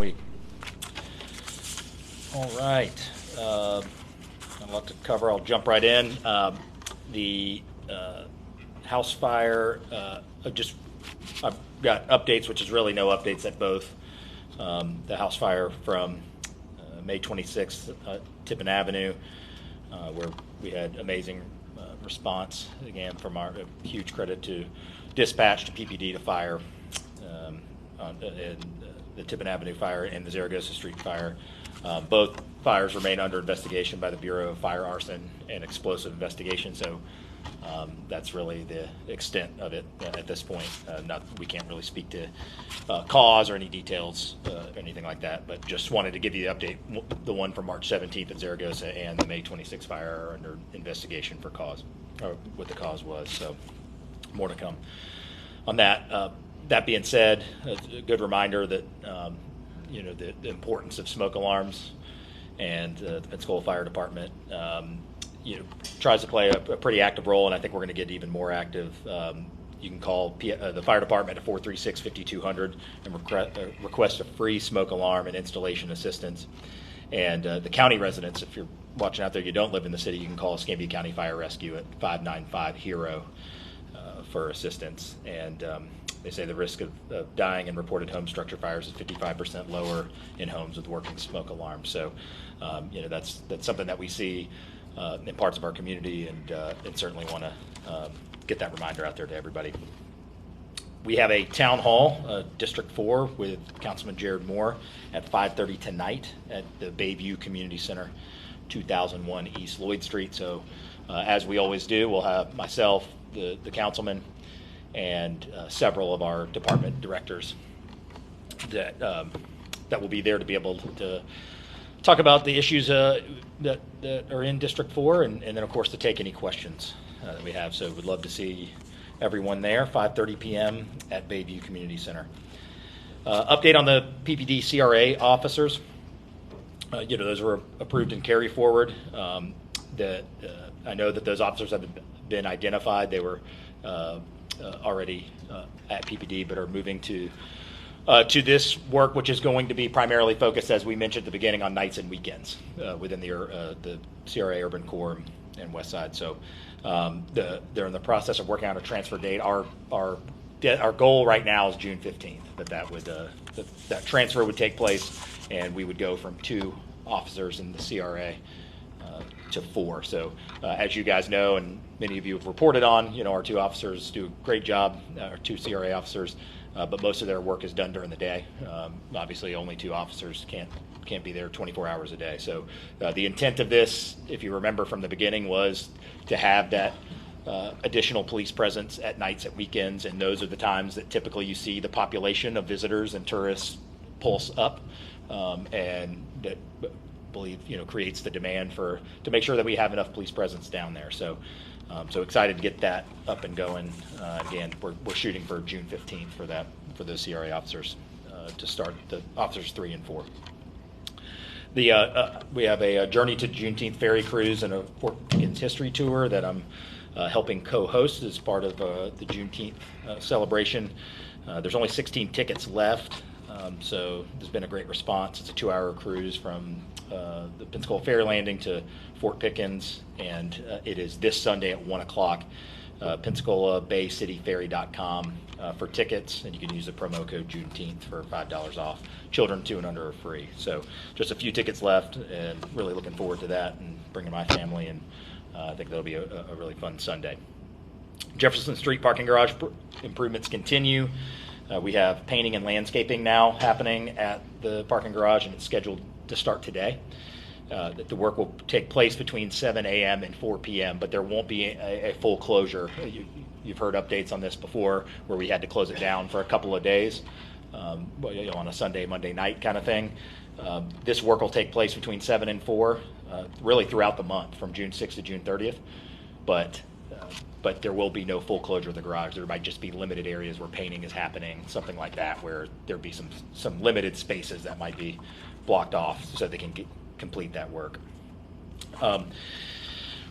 week. All right. A lot to cover. I'll jump right in. The house fire, I've got updates, which is really no updates at both. The house fire from May 26th, Tippin Avenue, where we had amazing response, again, from our huge credit to dispatch, to PPD, to fire, and the Tippin Avenue fire and the Zaragoza Street fire. Both fires remain under investigation by the Bureau of Fire, Arson, and Explosive Investigation, so that's really the extent of it at this point. We can't really speak to cause or any details or anything like that, but just wanted to give you the update. The one from March 17th at Zaragoza and the May 26th fire are under investigation for cause, or what the cause was, so more to come on that. That being said, a good reminder that the importance of smoke alarms, and the Pensacola Fire Department tries to play a pretty active role, and I think we're going to get even more active. You can call the fire department at 436-5200 and request a free smoke alarm and installation assistance. And the county residents, if you're watching out there, you don't live in the city, you can call Escambia County Fire Rescue at 595-HERO for assistance. And they say the risk of dying in reported home structure fires is 55% lower in homes with working smoke alarms. So, that's something that we see in parts of our community, and certainly want to get that reminder out there to everybody. We have a town hall, District 4, with Councilman Jared Moore at 5:30 tonight at the Bayview Community Center, 2001 East Lloyd Street. So, as we always do, we'll have myself, the councilman, and several of our department directors that will be there to be able to talk about the issues that are in District 4, and then, of course, to take any questions that we have. So we'd love to see everyone there, 5:30 p.m. at Bayview Community Center. Update on the PPD CRA officers. Those were approved and carry forward. I know that those officers have been identified. They were already at PPD, but are moving to this work, which is going to be primarily focused, as we mentioned at the beginning, on nights and weekends within the CRA Urban Core and West Side. So they're in the process of working out a transfer date. Our goal right now is June 15th, that transfer would take place, and we would go from 2 officers in the CRA to 4. So as you guys know, and many of you have reported on, our 2 officers do a great job, our 2 CRA officers, but most of their work is done during the day. Obviously, only 2 officers can't be there 24 hours a day. So the intent of this, if you remember from the beginning, was to have that additional police presence at nights, at weekends, and those are the times that typically you see the population of visitors and tourists pulse up, and that believe creates the demand to make sure that we have enough police presence down there. So excited to get that up and going. Again, we're shooting for June 15th for those CRA officers to start, the officers 3 and 4. We have a Journey to Juneteenth Ferry Cruise and a Fort Pickens history tour that I'm helping co-host as part of the Juneteenth celebration. There's only 16 tickets left, so there's been a great response. It's a 2-hour cruise from the Pensacola Ferry Landing to Fort Pickens, and it is this Sunday at 1 o'clock. PensacolaBayCityFerry.com for tickets, and you can use the promo code Juneteenth for $5 off. Children 2 and under are free. So just a few tickets left, and really looking forward to that and bringing my family, and I think that'll be a really fun Sunday. Jefferson Street parking garage improvements continue. We have painting and landscaping now happening at the parking garage, and it's scheduled to start today. The work will take place between 7 a.m. and 4 p.m., but there won't be a full closure. You've heard updates on this before, where we had to close it down for a couple of days, on a Sunday, Monday night kind of thing. This work will take place between 7 and 4, really throughout the month, from June 6th to June 30th. But there will be no full closure of the garage. There might just be limited areas where painting is happening, something like that, where there'd be some limited spaces that might be blocked off so they can complete that work.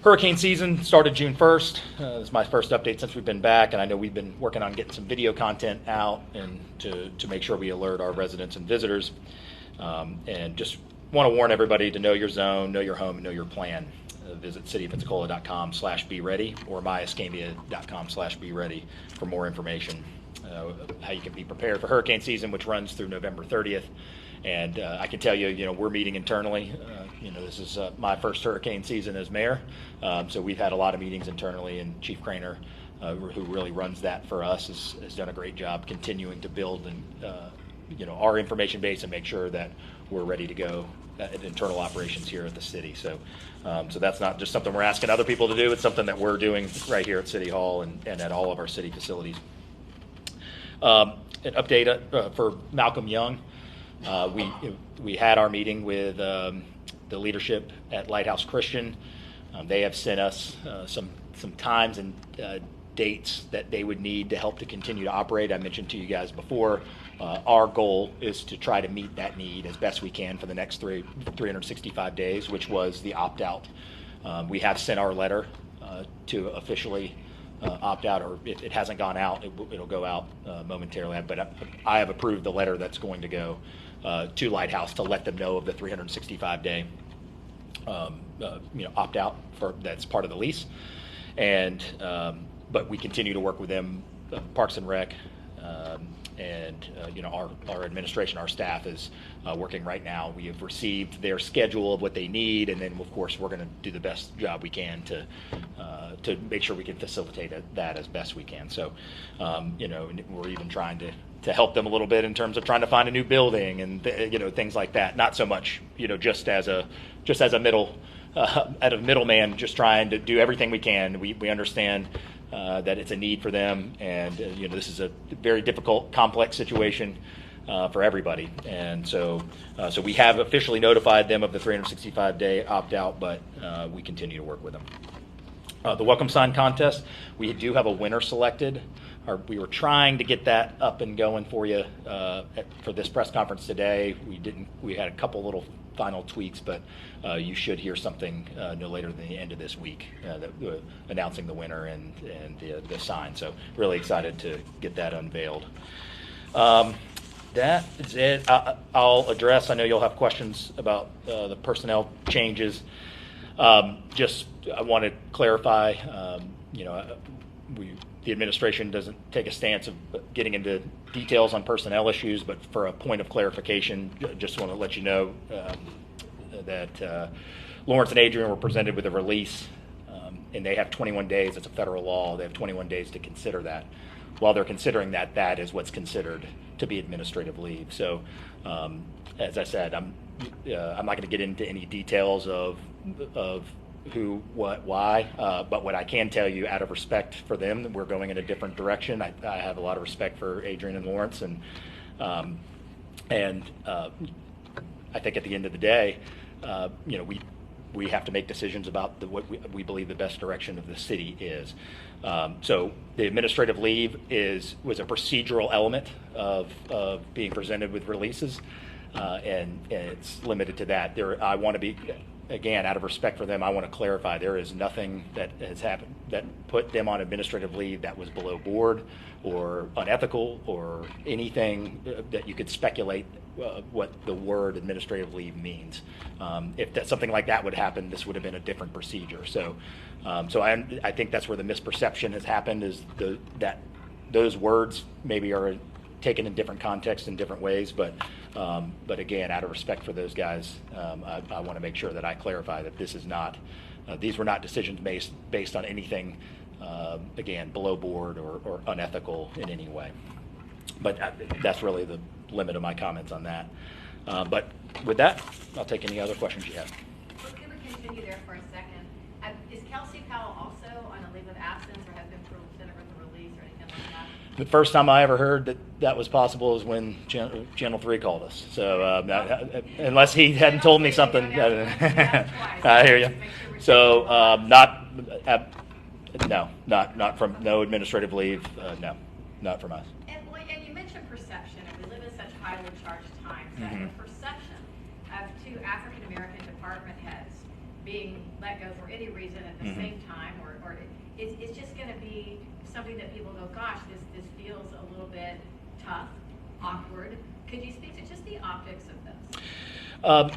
Hurricane season started June 1st. This is my first update since we've been back, and I know we've been working on getting some video content out and to make sure we alert our residents and visitors. And just want to warn everybody to know your zone, know your home, and know your plan. Visit cityofpensacola.com/be-ready or myescambia.com/be-ready for more information. How you can be prepared for hurricane season, which runs through November 30th. And I can tell you, we're meeting internally. This is my first hurricane season as mayor. So we've had a lot of meetings internally, and Chief Craner, who really runs that for us, has done a great job continuing to build and our information base and make sure that we're ready to go at internal operations here at the city. So that's not just something we're asking other people to do. It's something that we're doing right here at City Hall and at all of our city facilities. An update for Malcolm Young. We had our meeting with the leadership at Lighthouse Christian. They have sent us some times and dates that they would need to help to continue to operate. I mentioned to you guys before, our goal is to try to meet that need as best we can for the next 365 days, which was the opt-out. We have sent our letter to officially opt out, or if it hasn't gone out, it'll go out momentarily. But I have approved the letter that's going to go to Lighthouse to let them know of the 365-day opt out that's part of the lease. And but we continue to work with them, Parks and Rec, and our administration, our staff is working right now. We have received their schedule of what they need, and then of course we're going to do the best job we can to make sure we can facilitate that as best we can. So we're even trying to help them a little bit in terms of trying to find a new building and things like that. Not so much just as a middleman, just trying to do everything we can. We understand that it's a need for them, and this is a very difficult, complex situation for everybody. And so we have officially notified them of the 365-day opt-out, but we continue to work with them. The welcome sign contest, we do have a winner selected. We were trying to get that up and going for you for this press conference today. We had a couple little final tweaks, but you should hear something no later than the end of this week announcing the winner and the sign. So really excited to get that unveiled. That is it. I'll address, I know you'll have questions about the personnel changes. I want to clarify, the administration doesn't take a stance of getting into details on personnel issues, but for a point of clarification, just want to let you know that Lawrence and Adrian were presented with a release, and they have 21 days. It's a federal law. They have 21 days to consider that. While they're considering that, that is what's considered to be administrative leave. So, as I said, I'm not going to get into any details of who, what, why, but what I can tell you, out of respect for them, we're going in a different direction. I have a lot of respect for Adrian and Lawrence, and I think at the end of the day, we have to make decisions about what we believe the best direction of the city is. So the administrative leave was a procedural element of being presented with releases, and it's limited to that. I want to be, again, out of respect for them, I want to clarify there is nothing that has happened that put them on administrative leave that was below board or unethical or anything that you could speculate what the word administrative leave means. If something like that would happen, this would have been a different procedure. So I think that's where the misperception has happened, is that those words maybe are taken in different contexts in different ways, but again, out of respect for those guys, I want to make sure that I clarify that this is not, these were not decisions based on anything, again, below board or unethical in any way. But that's really the limit of my comments on that. But with that, I'll take any other questions you have. Well, can we continue there for a second? Is Kelsey Powell also on a leave of absence, or has been presented with a release or anything like that? The first time I ever heard that was possible is when Channel 3 called us. So unless he hadn't told me something. I hear you. So not from, no administrative leave, no, not from us. And you mentioned perception, and we live in such highly charged times that the perception of two AfricanAmerican department heads being let go for any reason at the same time, or it's just going to be something that people go, gosh, this feels a little bit tough, awkward. Could you speak to just the optics of this? Um,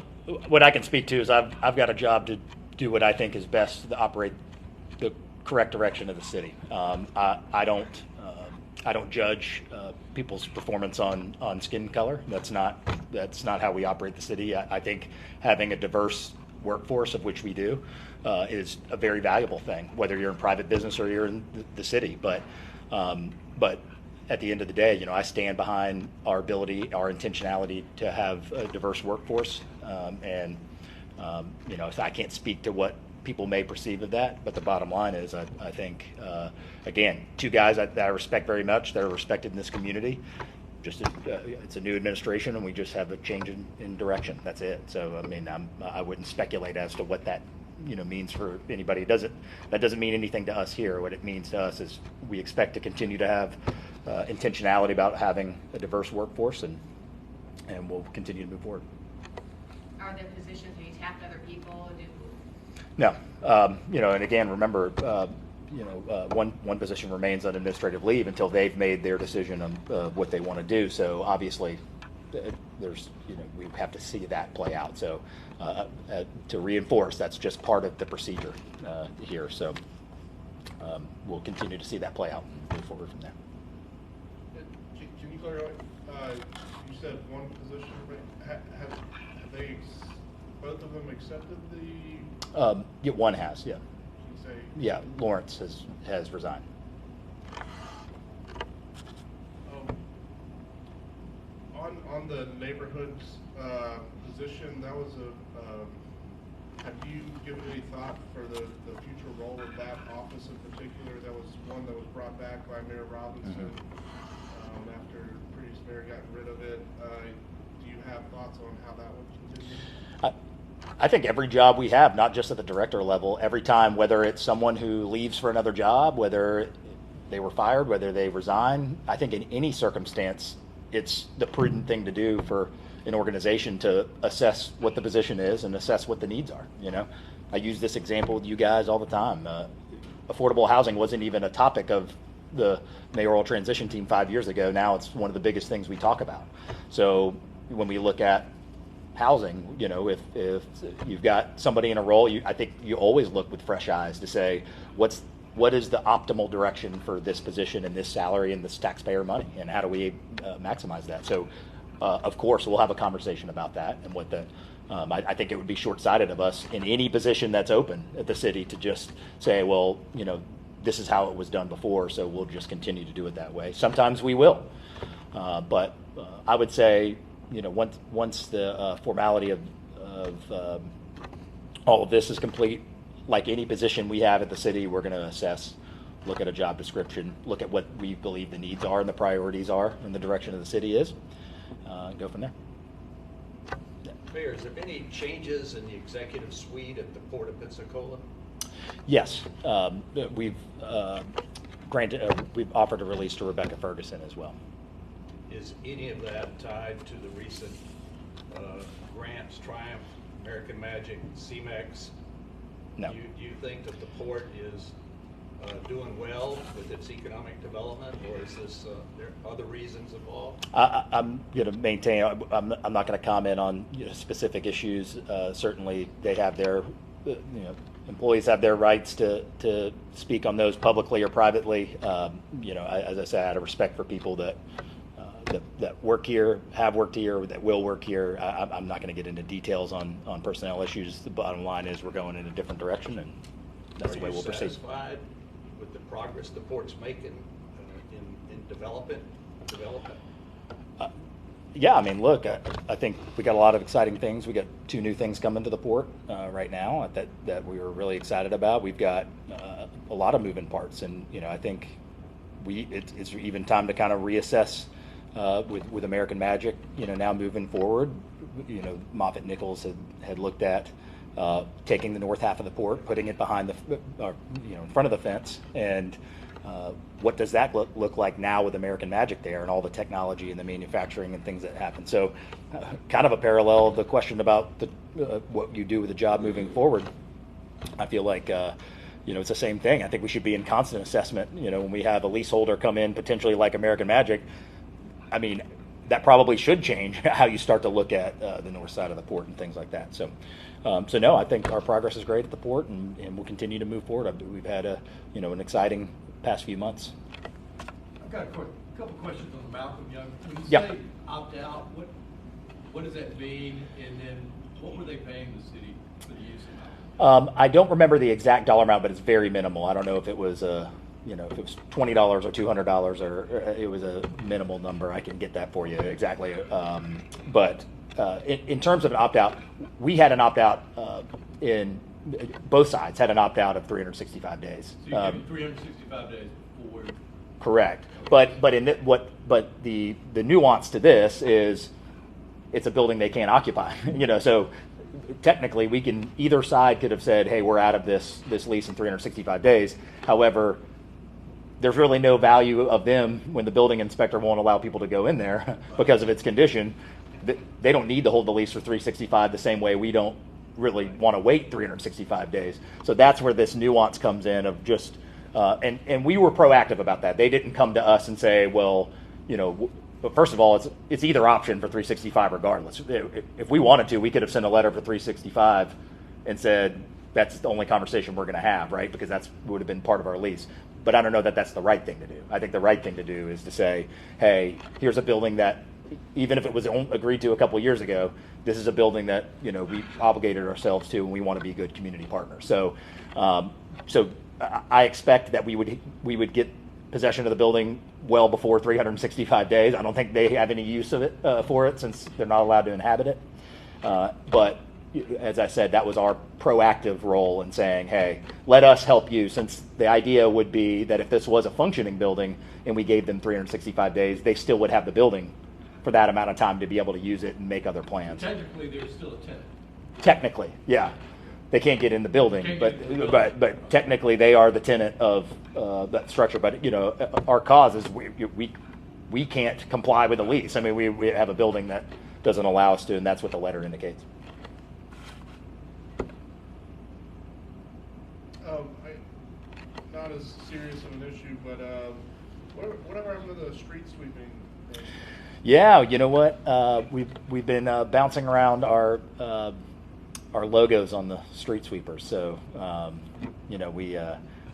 what I can speak to is I've got a job to do what I think is best to operate the correct direction of the city. I don't judge people's performance on skin color. That's not how we operate the city. I think having a diverse workforce, of which we do, is a very valuable thing, whether you're in private business or you're in the city. But at the end of the day, I stand behind our ability, our intentionality to have a diverse workforce, so I can't speak to what people may perceive of that, but the bottom line is, I think, again, two guys that I respect very much, that are respected in this community. It's a new administration, and we just have a change in direction. That's it. So, I mean, I wouldn't speculate as to what that means for anybody. That doesn't mean anything to us here. What it means to us is we expect to continue to have intentionality about having a diverse workforce, and we'll continue to move forward. Are there positions where you tap other people? No, and again, remember, one position remains on administrative leave until they've made their decision on what they want to do. So obviously, we have to see that play out. So to reinforce, that's just part of the procedure here. So we'll continue to see that play out and move forward from there. Can you clarify? You said one position. Have they? Both of them accepted the? Yeah, one has. Yeah. Say, yeah, Lawrence has resigned. On the neighborhoods position, that was have you given any thought for the future role of that office in particular? That was one that was brought back by Mayor Robinson after the previous mayor got rid of it. Do you have thoughts on how that would continue? I think every job we have, not just at the director level, every time, whether it's someone who leaves for another job, whether they were fired, whether they resign, I think in any circumstance, it's the prudent thing to do for an organization to assess what the position is and assess what the needs are. I use this example with you guys all the time. Affordable housing wasn't even a topic of the mayoral transition team 5 years ago. Now it's one of the biggest things we talk about. So when we look at housing, if you've got somebody in a role, I think you always look with fresh eyes to say, what is the optimal direction for this position and this salary and this taxpayer money, and how do we maximize that? So, of course, we'll have a conversation about that and what I think it would be short-sighted of us in any position that's open at the city to just say, well, this is how it was done before, so we'll just continue to do it that way. Sometimes we will, but I would say, once the formality of all of this is complete, like any position we have at the city, we're going to assess, look at a job description, look at what we believe the needs are and the priorities are and the direction of the city is, and go from there. Yeah. Mayor, has there been any changes in the executive suite at the Port of Pensacola? Yes. We've offered a release to Rebecca Ferguson as well. Is any of that tied to the recent grants, Triumph, American Magic, CMEX? No. Do you think that the port is doing well with its economic development, or is this there are other reasons involved? I'm going to maintain. I'm not going to comment on specific issues. Certainly, they have their employees have their rights to speak on those publicly or privately. As I said, out of respect for people that work here, have worked here, that will work here. I'm not going to get into details on personnel issues. The bottom line is we're going in a different direction, and that's the way we'll proceed. Are you satisfied with the progress the port's making in development? Yeah, I mean, look, I think we got a lot of exciting things. We got 2 new things coming to the port right now that we were really excited about. We've got a lot of moving parts, and I think it's even time to kind of reassess. With American Magic, now moving forward, Moffitt Nichols had looked at taking the north half of the port, putting it behind in front of the fence, and what does that look like now with American Magic there and all the technology and the manufacturing and things that happen. So, kind of a parallel of the question about what you do with the job moving forward. I feel like. It's the same thing. I think we should be in constant assessment. When we have a leaseholder come in, potentially like American Magic. I mean, that probably should change how you start to look at the north side of the port and things like that. So, so no, I think our progress is great at the port, and we'll continue to move forward. We've had an exciting past few months. I've got a couple questions on the Malcolm Young. When you Yeah. say opt out, what does that mean? And then what were they paying the city for the use of Malcolm? I don't remember the exact dollar amount, but it's very minimal. I don't know if it was if it was $20 or $200 or it was a minimal number. I can get that for you exactly. But in terms of an opt out, we had an opt out in both sides had an opt out of 365 days. So you gave them 365 days before. Correct. But the nuance to this is it's a building they can't occupy. So technically either side could have said, hey, we're out of this lease in 365 days. However, there's really no value of them when the building inspector won't allow people to go in there because of its condition. They don't need to hold the lease for 365 the same way we don't really want to wait 365 days. So that's where this nuance comes in of just, and we were proactive about that. They didn't come to us and say, well, but first of all, it's either option for 365 regardless. If we wanted to, we could have sent a letter for 365 and said, that's the only conversation we're going to have, right? Because that would have been part of our lease. But I don't know that that's the right thing to do. I think the right thing to do is to say, hey, here's a building that, even if it was agreed to a couple of years ago, this is a building that we obligated ourselves to, and we want to be good community partners. So, I expect that we would get possession of the building well before 365 days. I don't think they have any use of it for it since they're not allowed to inhabit it. But as I said, that was our proactive role in saying, hey, let us help you, since the idea would be that if this was a functioning building and we gave them 365 days, they still would have the building for that amount of time to be able to use it and make other plans. Technically, they're still a tenant. Technically, yeah. They can't get in the building, but technically they are the tenant of that structure. But our cause is we can't comply with the lease. I mean, we have a building that doesn't allow us to, and that's what the letter indicates. Not as serious of an issue, but whatever happened to the street sweeping? Yeah, you know what? We've been bouncing around our logos on the street sweepers. So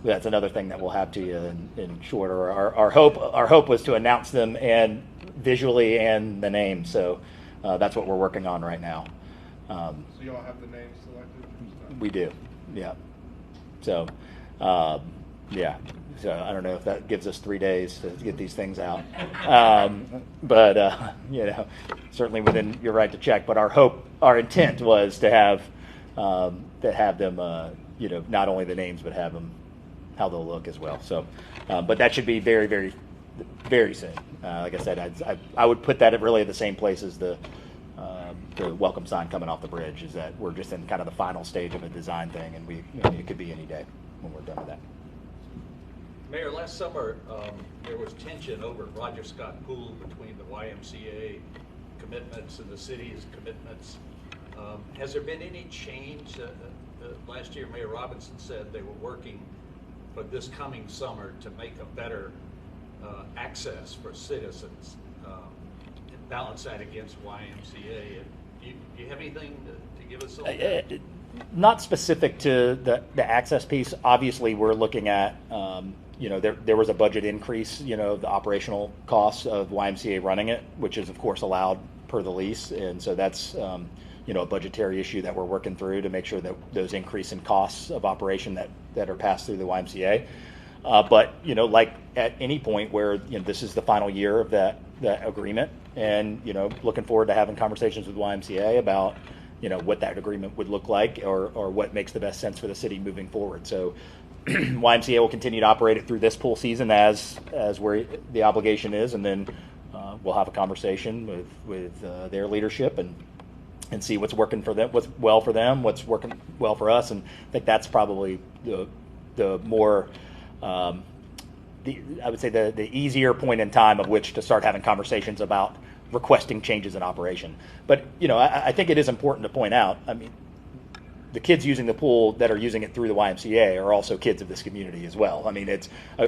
that's another thing that we'll have to you in short. Our hope was to announce them and visually and the name. So that's what we're working on right now. So you all have the names selected? We do, yeah. So yeah. So I don't know if that gives us 3 days to get these things out, but certainly you're right to check. But our intent was to have them, not only the names but have them how they'll look as well. So, but that should be very, very, very soon. Like I said, I would put that at really the same place as the welcome sign coming off the bridge. Is that we're just in kind of the final stage of a design thing, and it could be any day when we're done with that. Mayor, last summer, there was tension over Roger Scott Pool between the YMCA commitments and the city's commitments. Has there been any change? Last year, Mayor Robinson said they were working for this coming summer to make a better access for citizens, and balance that against YMCA. Do you have anything to give us on that? Not specific to the access piece. Obviously, we're looking at, there was a budget increase, the operational costs of YMCA running it, which is, of course, allowed per the lease. And so that's, a budgetary issue that we're working through to make sure that those increase in costs of operation that are passed through the YMCA. But, like at any point where, this is the final year of that agreement, and, looking forward to having conversations with YMCA about, what that agreement would look like or what makes the best sense for the city moving forward. So YMCA will continue to operate it through this pool season as where the obligation is, and then we'll have a conversation with their leadership and see what's working for them, what's well for them, what's working well for us. And I think that's probably the more I would say the easier point in time of which to start having conversations about requesting changes in operation. But I think it is important to point out, I mean, the kids using the pool that are using it through the YMCA are also kids of this community as well. I mean,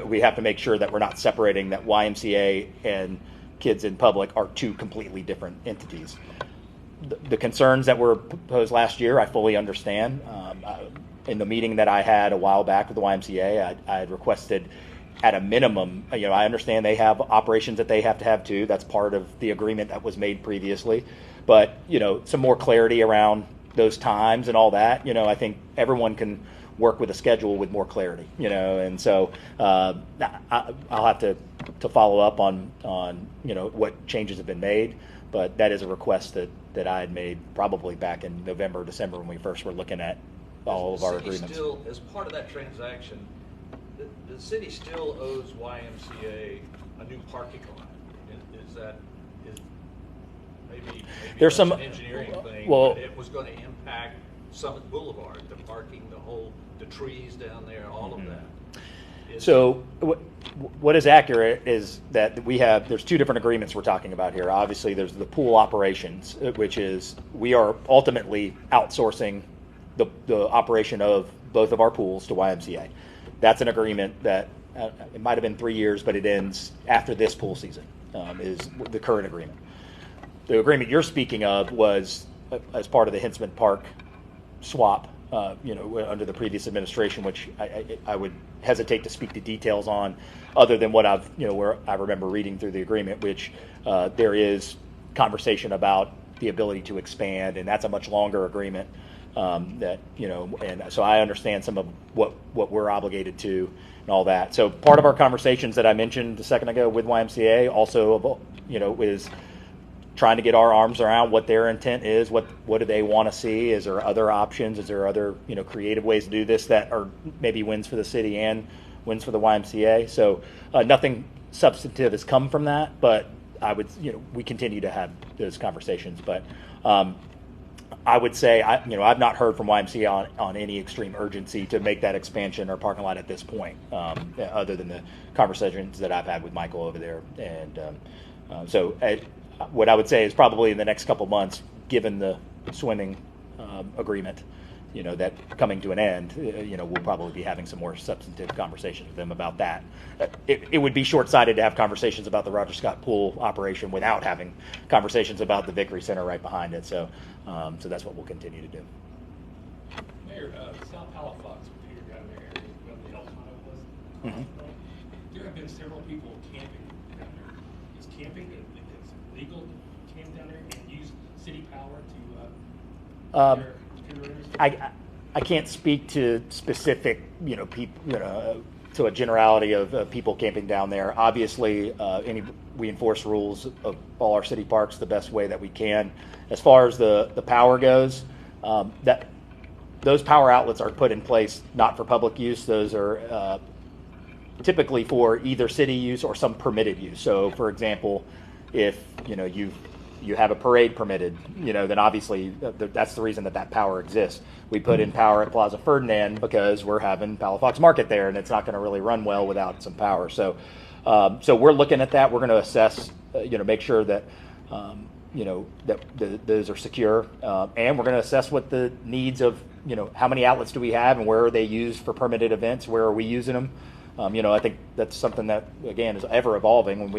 we have to make sure that we're not separating that YMCA and kids in public are two completely different entities. The concerns that were posed last year, I fully understand. In the meeting that I had a while back with the YMCA, I had requested at a minimum, I understand they have operations that they have to have too. That's part of the agreement that was made previously. But, some more clarity around those times and all that, I think everyone can work with a schedule with more clarity, and so I'll have to follow up on what changes have been made, but that is a request that I had made probably back in November, December when we first were looking at all of our agreements. Still, as part of that transaction, the city still owes YMCA a new parking lot. Is maybe there's some an engineering thing, well, but it was going to impact Summit Boulevard, the parking, the trees down there, all of that. So what is accurate is that there's two different agreements we're talking about here. Obviously, there's the pool operations, which is we are ultimately outsourcing the operation of both of our pools to YMCA. That's an agreement that it might have been 3 years, but it ends after this pool season, is the current agreement. The agreement you're speaking of was as part of the Hintzman Park swap, under the previous administration, which I would hesitate to speak to details on, other than what where I remember reading through the agreement, which there is conversation about the ability to expand, and that's a much longer agreement. And so I understand some of what we're obligated to and all that. So part of our conversations that I mentioned a second ago with YMCA also, is trying to get our arms around what their intent is, what do they want to see? Is there other options? Is there other creative ways to do this that are maybe wins for the city and wins for the YMCA? So nothing substantive has come from that, but I would we continue to have those conversations. But I would say I've not heard from YMCA on any extreme urgency to make that expansion or parking lot at this point, other than the conversations that I've had with Michael over there. And what I would say is probably in the next couple months, given the swimming agreement, that coming to an end, we'll probably be having some more substantive conversations with them about that. It would be short-sighted to have conversations about the Roger Scott Pool operation without having conversations about the Vickery Center right behind it. So that's what we'll continue to do. Mayor, South Halifax, Peter down there, where the El Tono was. Mm-hmm. There have been several people camping down there. Is camping, it's legal to camp down there and use city power to their industry? I can't speak to specific, people, to a generality of people camping down there. Obviously, we enforce rules of all our city parks the best way that we can. As far as the power goes, those power outlets are put in place not for public use. Those are typically for either city use or some permitted use. So, for example, if you have a parade permitted, then obviously that's the reason that power exists. We put in power at Plaza Ferdinand because we're having Palafox Market there, and it's not going to really run well without some power. So we're looking at that. We're going to assess, make sure that, that those are secure, and we're going to assess what the needs of, how many outlets do we have and where are they used for permitted events? Where are we using them? I think that's something that, again, is ever evolving.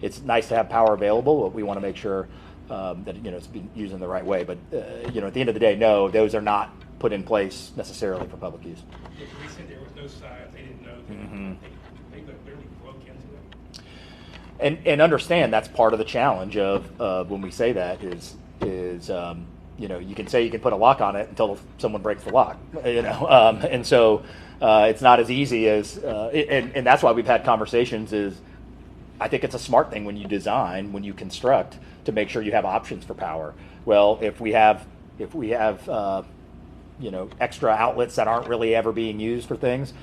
It's nice to have power available, but we want to make sure that it's being used in the right way. But at the end of the day, no, those are not put in place necessarily for public use. They said there was no signs. They didn't know. Mm-hmm. They literally broke into it. And understand that's part of the challenge of when we say that is you can say you can put a lock on it until someone breaks the lock, and so. It's not as easy as, and that's why we've had conversations is, I think it's a smart thing when you design, when you construct, to make sure you have options for power. Well, if we have extra outlets that aren't really ever being used for things,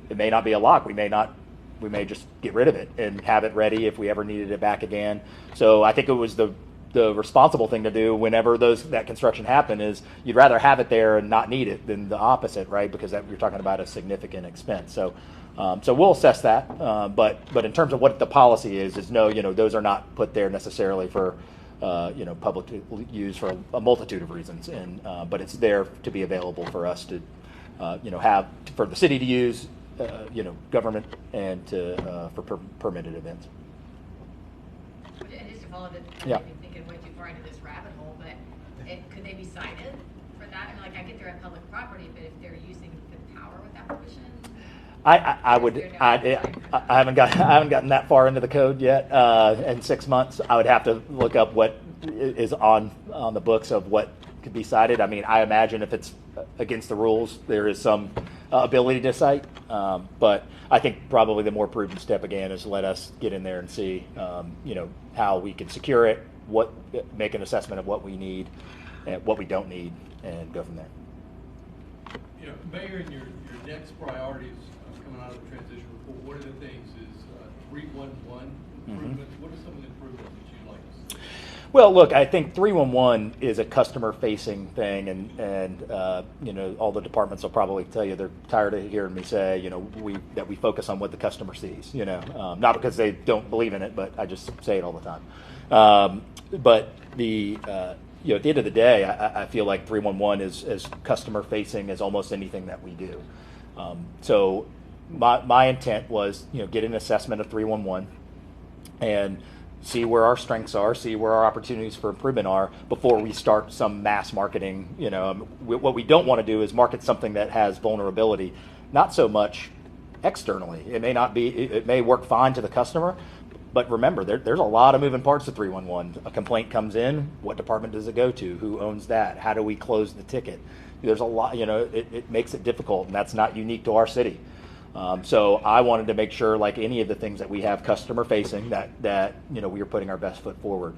it may not be a lock. We may just get rid of it and have it ready if we ever needed it back again. So I think it was the responsible thing to do whenever that construction happened is you'd rather have it there and not need it than the opposite, right? Because you're talking about a significant expense. So we'll assess that. But in terms of what the policy is no, those are not put there necessarily for, public use for a multitude of reasons. But it's there to be available for us to, have for the city to use, government and for permitted events. to follow the, Yeah. I'm thinking way too far into this rabbit hole, but could they be cited for that? I mean, like, I get they're on public property, but if they're using the power without permission? I would, I haven't gotten that far into the code yet. In 6 months, I would have to look up what is on the books of what could be cited. I mean, I imagine if it's against the rules, there is some ability to cite. But I think probably the more prudent step again is let us get in there and see, how we can secure it, make an assessment of what we need and what we don't need, and go from there. Mayor, in your next priorities coming out of the transition report, one of the things is 311 improvements. What are some of the improvements that you'd like to see? Well, look, I think 311 is a customer-facing thing, and all the departments will probably tell you they're tired of hearing me say, that we focus on what the customer sees. Not because they don't believe in it, but I just say it all the time. But at the end of the day, I feel like 311 is as customer-facing as almost anything that we do. So my intent was, get an assessment of 311 and see where our strengths are, see where our opportunities for improvement are before we start some mass marketing. What we don't want to do is market something that has vulnerability, not so much externally. It may work fine to the customer, but remember, there's a lot of moving parts to 311. A complaint comes in, what department does it go to? Who owns that? How do we close the ticket? There's a lot, it makes it difficult, and that's not unique to our city. So I wanted to make sure, like any of the things that we have customer facing, that we are putting our best foot forward.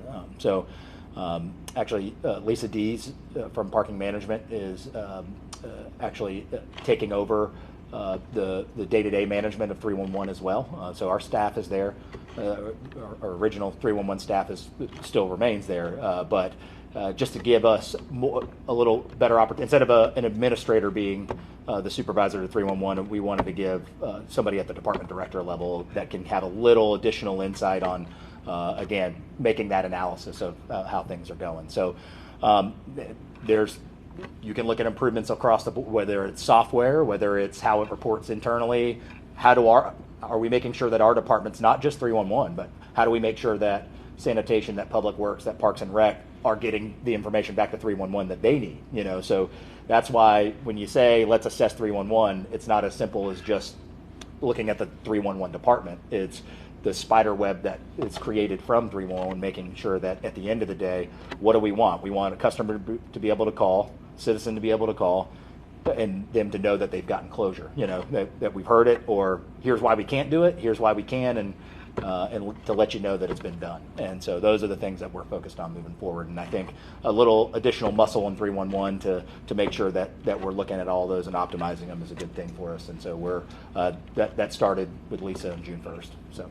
Actually, Lisa Dees from Parking Management is actually taking over the day-to-day management of 311 as well. So our staff is there. Our original 311 staff still remains there, but just to give us a little better opportunity, instead of an administrator being the supervisor to 311, we wanted to give somebody at the department director level that can have a little additional insight on, again, making that analysis of how things are going. So you can look at improvements across the board, whether it's software, whether it's how it reports internally. Are we making sure that our departments, not just 311, but how do we make sure that sanitation, that public works, that parks and rec are getting the information back to 311 that they need? So that's why when you say let's assess 311, it's not as simple as just looking at the 311 department. It's the spider web that is created from 311, making sure that at the end of the day, what do we want? We want a customer to be able to call, citizen to be able to call, and them to know that they've gotten closure, that we've heard it, or here's why we can't do it, here's why we can, and to let you know that it's been done. And so those are the things that we're focused on moving forward. And I think a little additional muscle in 311 to make sure that we're looking at all those and optimizing them is a good thing for us. And so we're that started with Lisa on June 1st. So.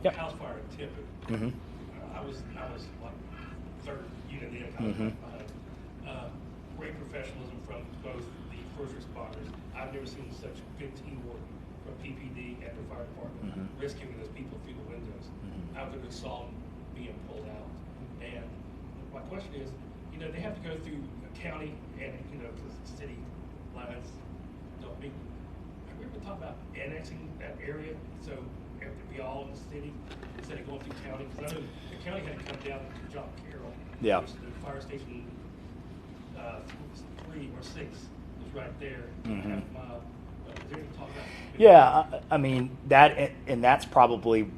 Yep. House fire in Temperate. Mm-hmm. I was like third unit in. Great professionalism from both the first responders. I've never seen such good teamwork from PPD and the fire department rescuing those people through the windows. I literally saw them being pulled out. And my question is, they have to go through the county and to the city lines. Have we ever talked about annexing that area so it have to be all in the city instead of going through county? Because I know the county had to come down to John Carroll. Yeah. Which the fire station 3 or 6 is right there. Half a mile. Is there any talk about? Yeah, I mean that's probably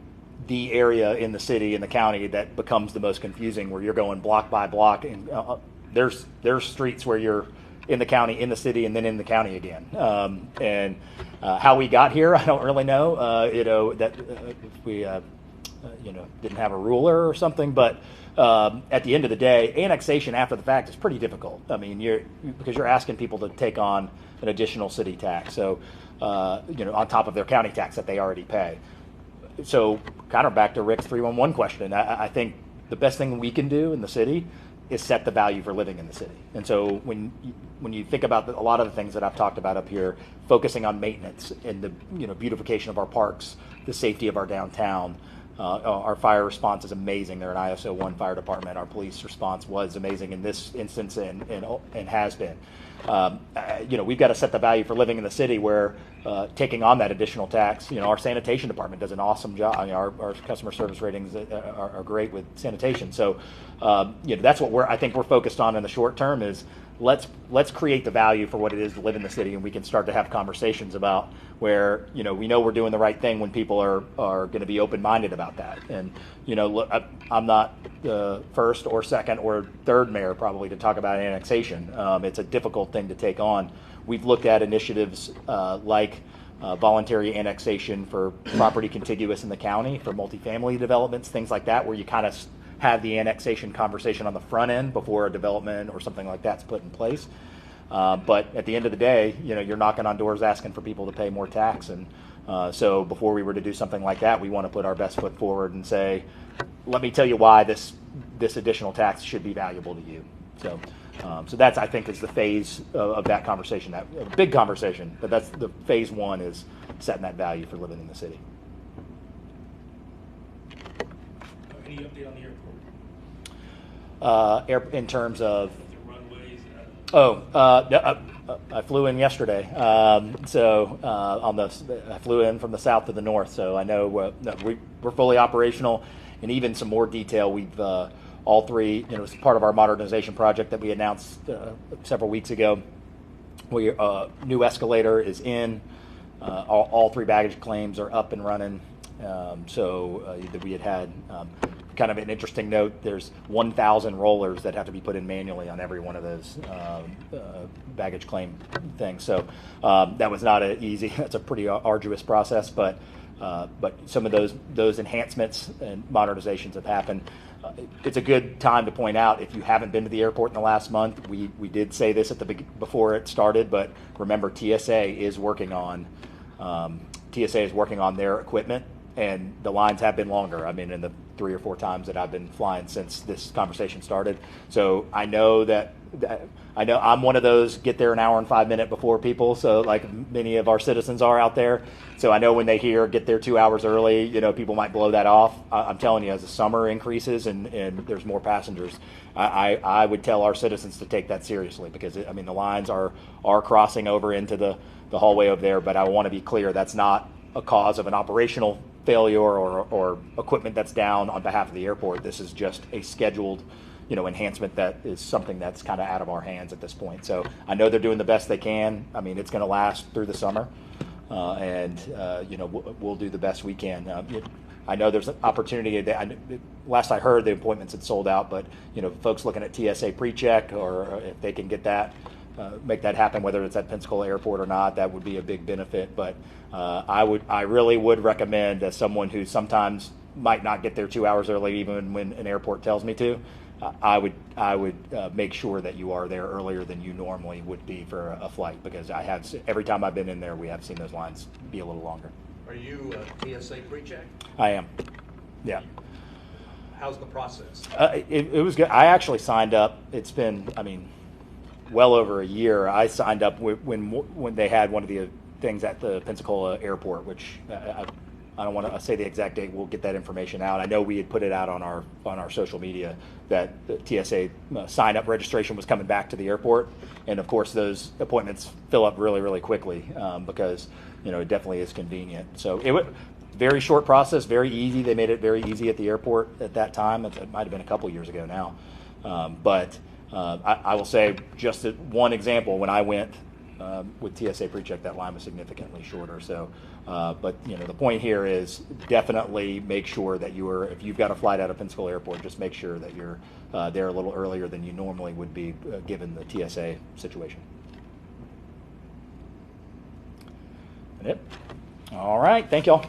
the area in the city and the county that becomes the most confusing, where you're going block by block, and there's streets where you're in the county, in the city, and then in the county again. And how we got here, I don't really know. That if we didn't have a ruler or something, but at the end of the day, annexation after the fact is pretty difficult. I mean, because you're asking people to take on an additional city tax, so on top of their county tax that they already pay. So, kind of back to Rick's 311 question, I think the best thing we can do in the city is set the value for living in the city. And so when you think about a lot of the things that I've talked about up here, focusing on maintenance and the beautification of our parks, the safety of our downtown. Our fire response is amazing. They're an ISO 1 fire department. Our police response was amazing in this instance and has been. We've got to set the value for living in the city where taking on that additional tax. Our sanitation department does an awesome job. Our customer service ratings are great with sanitation. So, that's what I think we're focused on in the short term is let's create the value for what it is to live in the city, and we can start to have conversations about where we know we're doing the right thing when people are going to be open-minded about that. And look, I'm not the first or second or third mayor probably to talk about annexation. It's a difficult thing to take on. We've looked at initiatives like voluntary annexation for property contiguous in the county, for multifamily developments, things like that, where you kind of have the annexation conversation on the front end before a development or something like that's put in place. But at the end of the day, you're knocking on doors asking for people to pay more tax. And so before we were to do something like that, we want to put our best foot forward and say, let me tell you why this additional tax should be valuable to you. So that's, I think, is the phase of that conversation, that a big conversation, but that's the phase one is setting that value for living in the city. Any update on the airport? In terms of The runways? I flew in yesterday. I flew in from the south to the north, so I know we're fully operational, and even some more detail. We've all three, it's part of our modernization project that we announced several weeks ago. New escalator is in. All three baggage claims are up and running. We had kind of an interesting note. There's 1,000 rollers that have to be put in manually on every one of those baggage claim things. So that was not easy. That's a pretty arduous process, but some of those enhancements and modernizations have happened. It's a good time to point out, if you haven't been to the airport in the last month, we did say this before it started, but remember, TSA is working on their equipment, and the lines have been longer. I mean, in the 3 or 4 times that I've been flying since this conversation started. So I know I'm one of those get there an hour and 5 minutes before people. So like many of our citizens are out there. So I know when they hear get there 2 hours early, people might blow that off. I'm telling you, as the summer increases and there's more passengers, I would tell our citizens to take that seriously, because the lines are crossing over into the hallway over there. But I want to be clear, that's not a cause of an operational failure or equipment that's down on behalf of the airport. This is just a scheduled enhancement that is something that's kind of out of our hands at this point. So I know they're doing the best they can. It's going to last through the summer, and we'll do the best we can. I know there's an opportunity. Last I heard, the appointments had sold out, but folks looking at TSA pre-check, or if they can get that, make that happen, whether it's at Pensacola Airport or not, that would be a big benefit. But I really would recommend, as someone who sometimes might not get there 2 hours early, even when an airport tells me to, I would make sure that you are there earlier than you normally would be for a flight, because every time I've been in there, we have seen those lines be a little longer. Are you TSA pre-check? I am. Yeah. How's the process? It was good. I actually signed up. It's been, well over a year. I signed up when they had one of the things at the Pensacola airport, which I don't want to say the exact date. We'll get that information out. I know we had put it out on our social media that the TSA sign up registration was coming back to the airport, and of course those appointments fill up really, really quickly because it definitely is convenient. So it was very short process, very easy. They made it very easy at the airport at that time. It might have been a couple years ago now, but I will say, just one example, when I went with TSA PreCheck, that line was significantly shorter. So, but the point here is definitely make sure that if you've got a flight out of Pensacola Airport, just make sure that you're there a little earlier than you normally would be, given the TSA situation. That's it. All right, thank y'all.